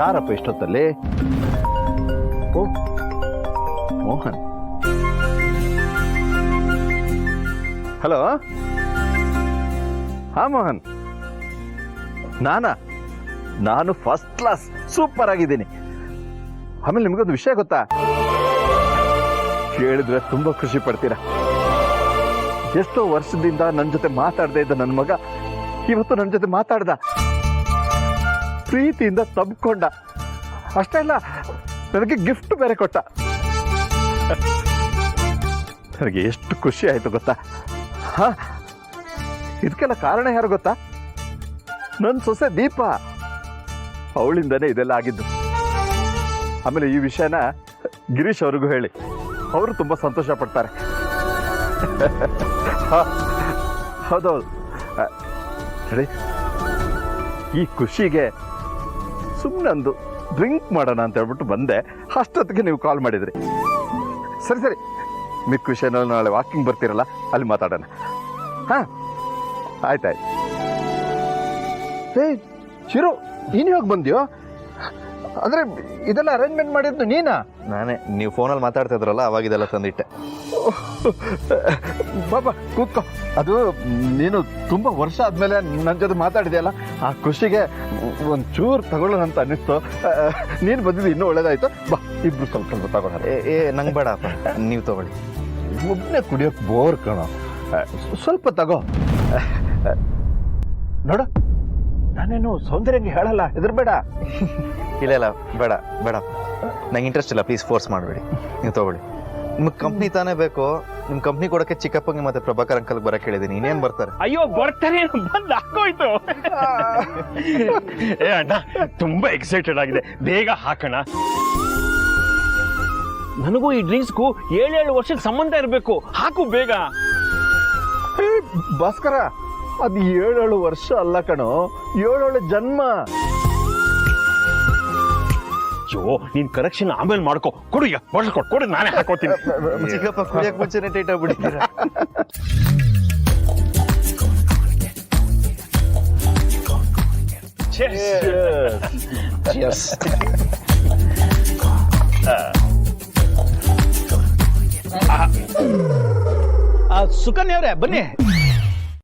ಯಾರಪ್ಪ ಇಷ್ಟೊತ್ತಲ್ಲಿ? ಓ ಮೋಹನ್. ಹಲೋ. ಹಾ ಮೋಹನ್, ನಾನು ಫಸ್ಟ್ ಕ್ಲಾಸ್ ಸೂಪರ್ ಆಗಿದ್ದೀನಿ. ಆಮೇಲೆ ನಿಮಗೊಂದು ವಿಷಯ ಗೊತ್ತಾ? ಕೇಳಿದ್ರೆ ತುಂಬಾ ಖುಷಿ ಪಡ್ತೀರಾ. ಎಷ್ಟೋ ವರ್ಷದಿಂದ ನನ್ನ ಜೊತೆ ಮಾತಾಡದೇ ಇದ್ದ ನನ್ನ ಮಗ ಇವತ್ತು ನನ್ನ ಜೊತೆ ಮಾತಾಡ್ದ, ಪ್ರೀತಿಯಿಂದ ತಬ್ಕೊಂಡ. ಅಷ್ಟೇ ಅಲ್ಲ, ನನಗೆ ಗಿಫ್ಟ್ ಬೇರೆ ಕೊಟ್ಟ. ನನಗೆ ಎಷ್ಟು ಖುಷಿ ಆಯ್ತು ಗೊತ್ತಾ? ಹಾ, ಇದಕ್ಕೆಲ್ಲ ಕಾರಣ ಯಾರು ಗೊತ್ತಾ? ನನ್ನ ಸೊಸೆ ದೀಪ. ಅವಳಿಂದನೇ ಇದೆಲ್ಲ ಆಗಿದ್ದು. ಆಮೇಲೆ ಈ ವಿಷಯನ ಗಿರೀಶ್ ಅವ್ರಿಗೂ ಹೇಳಿ, ಅವರು ತುಂಬಾ ಸಂತೋಷ ಪಡ್ತಾರೆ. ಹೌದೌದು. ಹೇಳಿ, ಈ ಖುಷಿಗೆ ಸುಮ್ಮನೊಂದು ಡ್ರಿಂಕ್ ಮಾಡೋಣ ಅಂತ ಹೇಳ್ಬಿಟ್ಟು ಬಂದೆ. ಅಷ್ಟೊತ್ತಿಗೆ ನೀವು ಕಾಲ್ ಮಾಡಿದ್ರಿ. ಸರಿ ಸರಿ, ಮಿಕ್ಕ ವಿಷಯನ ನಾಳೆ ವಾಕಿಂಗ್ ಬರ್ತೀರಲ್ಲ, ಅಲ್ಲಿ ಮಾತಾಡೋಣ. ಹಾ, ಆಯ್ತಾಯ್ತು. ಹೇ ಚಿರು, ನೀನು ಹೋಗಿ ಬಂದ್ಯೋ? ಅಂದ್ರೆ ಇದೆಲ್ಲ ಅರೇಂಜ್ಮೆಂಟ್ ಮಾಡಿದ್ದು ನೀನಾ? ನಾನೇ. ನೀವು ಫೋನಲ್ಲಿ ಮಾತಾಡ್ತಾ ಇದ್ರಲ್ಲ, ಅವಾಗ ಇದೆಲ್ಲ ತಂದಿಟ್ಟೆ. ಬಾಬಾ ಕೂತ್ಕೋ. ಅದು ನೀನು ತುಂಬಾ ವರ್ಷ ಆದ್ಮೇಲೆ ನನ್ನ ಜೊತೆ ಮಾತಾಡಿದೆಯಲ್ಲ, ಆ ಖುಷಿಗೆ ಒಂಚೂರು ತಗೊಳ್ಳೋಣ ಅಂತ ಅನ್ನಿಸ್ತು. ನೀನು ಬಂದಿದ್ದು ಇನ್ನೂ ಒಳ್ಳೇದಾಯ್ತು. ಬಾ, ಇಬ್ರು ಸ್ವಲ್ಪ ತಗೊಳ್ಳೋಣ. ನಂಗೆ ಬೇಡ, ನೀವು ತಗೊಳ್ಳಿ. ಒಬ್ಬನೇ ಕುಡಿಯೋಕೆ ಬೋರ್ ಕಣೋ, ಸ್ವಲ್ಪ ತಗೋ. ನೋಡು, ನಾನೇನು ಸೌಂದರ್ಯಂಗೆ ಹೇಳಲ್ಲ, ಹೆದರ್ಬೇಡ. ಇಲ್ಲ ಬೇಡ ಬೇಡ, ನಂಗೆ ಇಂಟ್ರೆಸ್ಟ್ ಇಲ್ಲ. ಪ್ಲೀಸ್ ಫೋರ್ಸ್ ಮಾಡಬೇಡಿ, ನೀವು ತಗೊಳ್ಳಿ. ನಿಮ್ಗೆ ಕಂಪ್ನಿ ತಾನೇ ಬೇಕು. ನಿಮ್ಮ ಕಂಪ್ನಿ ಕೊಡೋಕ್ಕೆ ಚಿಕ್ಕಪ್ಪಂಗೆ ಮತ್ತೆ ಪ್ರಭಾಕರ್ ಅಂಕಲ್ಗೆ ಬರಕ್ಕೆ ಹೇಳಿದ್ದೀನಿ. ಇನ್ನೇನು ಬರ್ತಾರೆ? ಅಯ್ಯೋ ಬರ್ತಾರೆ, ಬಂದು ಹಾಕೋಯ್ತು. ಏ ಅಣ್ಣ, ತುಂಬಾ ಎಕ್ಸೈಟೆಡ್ ಆಗಿದೆ, ಬೇಗ ಹಾಕೋಣ. ನನಗೂ ಈ ಡ್ರಿಂಕ್ಸ್ಗೂ 7 ವರ್ಷಕ್ಕೆ ಸಂಬಂಧ ಇರಬೇಕು. ಹಾಕು ಬೇಗ. ಭಾಸ್ಕರ, ಅದು 7 ವರ್ಷ ಅಲ್ಲ ಕಣೋ, 7 ಜನ್ಮ. ಅಯ್ಯೋ, ನೀನ್ ಕರೆಕ್ಷನ್ ಆಮೇಲೆ ಮಾಡ್ಕೋ. ಕೊಡು ಈಗ, ಕೊಡು, ನಾನೇ ಹಾಕೋತೀನಿ. ಚಿಕ್ಕಪ್ಪ ಕುಡಿಯಕ್ಕೆ ಮುಂಚೆನೆ ಟೈಟ್ ಆಗ್ಬಿಟ್ಟಿದ್ದೀರಾ. ಸುಕನ್ಯಾ ಅವರೇ ಬನ್ನಿ.